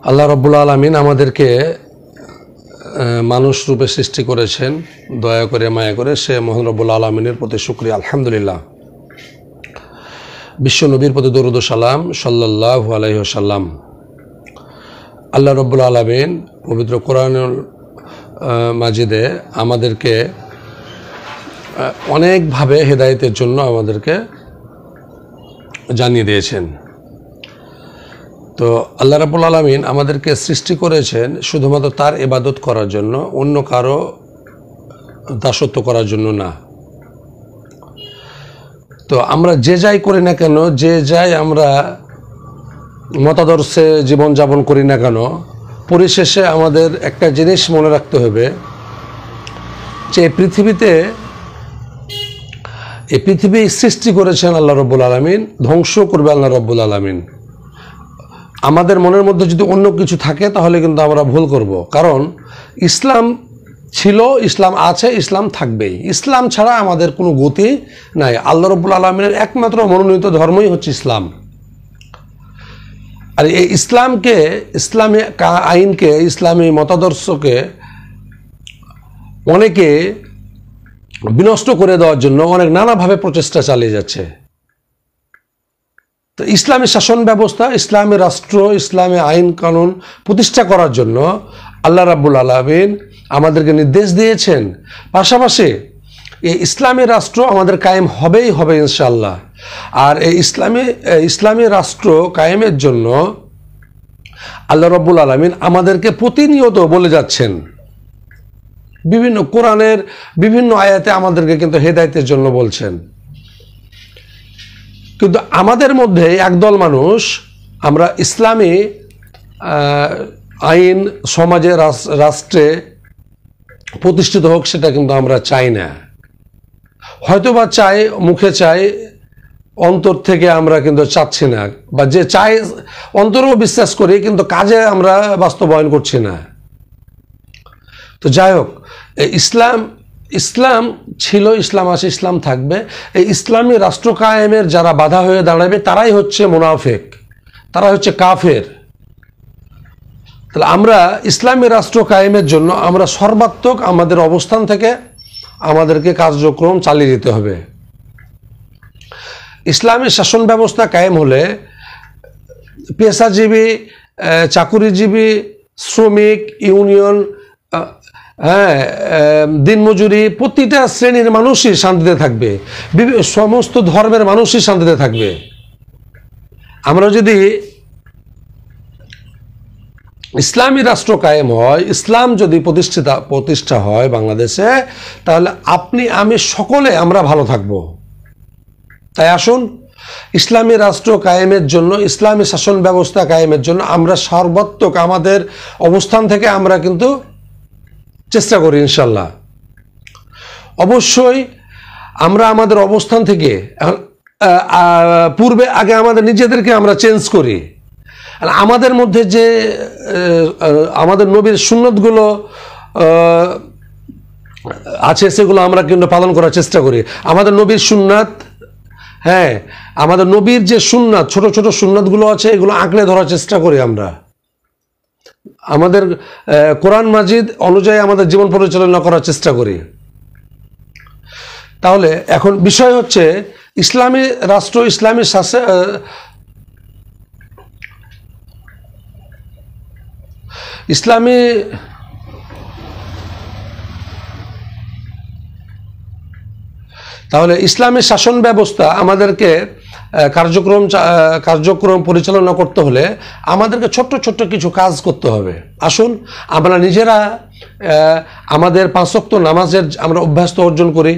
আল্লাহ রাব্বুল আলামিন আমাদেরকে মানুষ রূপে সৃষ্টি করেছেন দয়া করে মায়া করে। সে মহান রব্বুল আলামিনের প্রতি শুকরিয়া আলহামদুলিল্লাহ। বিশ্ব নবীর প্রতি দরুদ ও সালাম সাল্লাল্লাহু আলাইহি ওয়াসাল্লাম। আল্লাহ রাব্বুল আলামিন পবিত্র কোরআনুল মাজিদে আমাদেরকে অনেকভাবে হেদায়েতের জন্য আমাদেরকে জানিয়ে দিয়েছেন। তো আল্লাহ রাব্বুল আলামিন আমাদেরকে সৃষ্টি করেছেন শুধুমাত্র তার ইবাদত করার জন্য, অন্য কারো দাসত্ব করার জন্য না। তো আমরা যে যাই করি না কেন, যে যাই আমরা মতাদর্শে জীবনযাপন করি না কেন, পরিশেষে আমাদের একটা জিনিস মনে রাখতে হবে যে এই পৃথিবী সৃষ্টি করেছেন আল্লাহ রাব্বুল আলামিন, ধ্বংস করবে আল্লাহ রাব্বুল আলামিন। আমাদের মনের মধ্যে যদি অন্য কিছু থাকে তাহলে কিন্তু আমরা ভুল করব। কারণ ইসলাম ছিল, ইসলাম আছে, ইসলাম থাকবেই। ইসলাম ছাড়া আমাদের কোনো গতি নাই। আল্লাহ রাব্বুল আলামিনের একমাত্র মনোনীত ধর্মই হচ্ছে ইসলাম। আর এই ইসলামকে, ইসলামী আইনকে, ইসলামী মতাদর্শকে অনেকে বিনষ্ট করে দেওয়ার জন্য অনেক নানাভাবে প্রচেষ্টা চালিয়ে যাচ্ছে। তো ইসলামী শাসন ব্যবস্থা, ইসলামী রাষ্ট্র, ইসলামী আইন কানুন প্রতিষ্ঠা করার জন্য আল্লাহ রাব্বুল আলামিন আমাদেরকে নির্দেশ দিয়েছেন। পাশাপাশি এই ইসলামী রাষ্ট্র আমাদের কায়েম হবেই হবে ইনশাআল্লাহ। আর এই ইসলামী রাষ্ট্র কায়েমের জন্য আল্লাহ রাব্বুল আলামিন আমাদেরকে প্রতিনিয়ত বলে যাচ্ছেন, বিভিন্ন কোরআনের বিভিন্ন আয়াতে আমাদেরকে কিন্তু হেদায়েতের জন্য বলছেন। কিন্তু আমাদের মধ্যে একদল মানুষ, আমরা ইসলামী আইন সমাজে রাষ্ট্রে প্রতিষ্ঠিত হোক সেটা কিন্তু আমরা চাই না। হয়তোবা চাই, মুখে চাই, অন্তর থেকে আমরা কিন্তু চাচ্ছি না, বা যে চাই অন্তরেও বিশ্বাস করি কিন্তু কাজে আমরা বাস্তবায়ন করছি না। তো যাই হোক, ইসলাম ছিল, ইসলাম আছে, ইসলাম থাকবে। এই ইসলামী রাষ্ট্র কায়েমের যারা বাধা হয়ে দাঁড়াবে তারাই হচ্ছে মুনাফিক, তারা হচ্ছে কাফের। তাহলে আমরা ইসলামী রাষ্ট্র কায়েমের জন্য আমরা সর্বাত্মক আমাদের অবস্থান থেকে আমাদেরকে কার্যক্রম চালিয়ে যেতে হবে। ইসলামী শাসন ব্যবস্থা কায়েম হলে পেশাজীবী, চাকুরিজীবী, শ্রমিক, ইউনিয়ন, দিনমজুরি, প্রতিটা শ্রেণীর মানুষই শান্তিতে থাকবে, সমস্ত ধর্মের মানুষই শান্তিতে থাকবে। আমরা যদি ইসলামী রাষ্ট্র কায়েম হয়, ইসলাম যদি প্রতিষ্ঠা হয় বাংলাদেশে, তাহলে আপনি আমি সকলে আমরা ভালো থাকব। তাই আসুন, ইসলামী রাষ্ট্র কায়েমের জন্য, ইসলামী শাসন ব্যবস্থা কায়েমের জন্য আমরা সর্বাত্মক আমাদের অবস্থান থেকে আমরা কিন্তু চেষ্টা করি ইনশাল্লাহ। অবশ্যই আমরা আমাদের অবস্থান থেকে পূর্বে আগে আমাদের নিজেদেরকে আমরা চেঞ্জ করি। আমাদের মধ্যে যে আমাদের নবীর সুন্নতগুলো আছে সেগুলো আমরা কিন্তু পালন করার চেষ্টা করি। আমাদের নবীর সুন্নাত, আমাদের নবীর যে সুন্নাত, ছোট ছোট সুন্নাতগুলো আছে, এগুলো আঁকড়ে ধরার চেষ্টা করি আমরা। আমাদের কোরআন মাজিদ অনুযায়ী আমাদের জীবন পরিচালনা করার চেষ্টা করি। তাহলে এখন বিষয় হচ্ছে ইসলামী রাষ্ট্র, ইসলামী তাহলে ইসলামী শাসন ব্যবস্থা আমাদেরকে কার্যক্রম পরিচালনা করতে হলে আমাদেরকে ছোট্ট ছোট্ট কিছু কাজ করতে হবে। আসুন আমরা নিজেরা আমাদের 5 ওয়াক্ত নামাজের আমরা অভ্যাস অর্জন করি।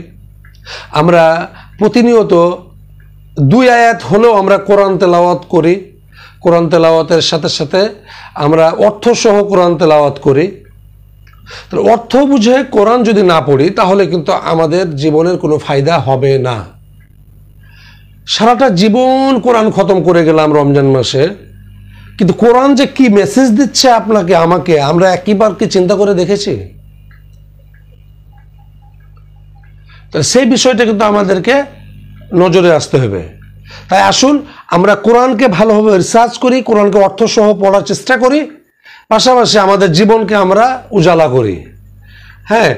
আমরা প্রতিনিয়ত 2 আয়াত হলেও আমরা কোরআন তেলাওয়াত করি। কোরআন তেলাওয়াতের সাথে সাথে আমরা অর্থসহ কোরআন তেলাওয়াত করি। তাহলে অর্থ বুঝে কোরআন যদি না পড়ি তাহলে কিন্তু আমাদের জীবনের কোনো ফায়দা হবে না। সারাটা জীবন কোরআন খতম করে গেলাম রমজান মাসে, কিন্তু কোরআন যে কি মেসেজ দিচ্ছে আপনাকে আমাকে, আমরা একবার কি চিন্তা করে দেখেছি? তাহলে সেই বিষয়টা কিন্তু আমাদেরকে নজরে আসতে হবে। তাই আসুন আমরা কোরআনকে ভালোভাবে রিসার্চ করি, কোরআনকে অর্থসহ পড়ার চেষ্টা করি, পাশাপাশি আমাদের জীবনকে আমরা উজালা করি। হ্যাঁ,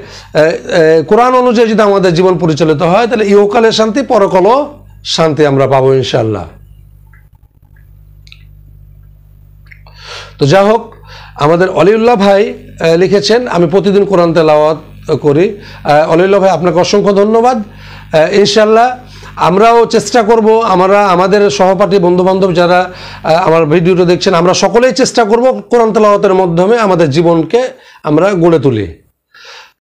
কোরআন অনুযায়ী যদি আমাদের জীবন পরিচালিত হয় তাহলে ইহকালের শান্তি, পরকালও শান্তি আমরা পাবো ইনশাআল্লাহ। তো যা হোক, আমাদের অলিউল্লাহ ভাই লিখেছেন, আমি প্রতিদিন কোরআন তেলাওয়াত করি। অলিউল্লাহ ভাই, আপনাকে অসংখ্য ধন্যবাদ। ইনশাআল্লাহ আমরাও চেষ্টা করব, আমাদের সহপাঠী বন্ধুবান্ধব যারা আমার ভিডিওটা দেখছেন, আমরা সকলেই চেষ্টা করব কোরআন তেলাওয়াতের মাধ্যমে আমাদের জীবনকে আমরা গড়ে তুলি।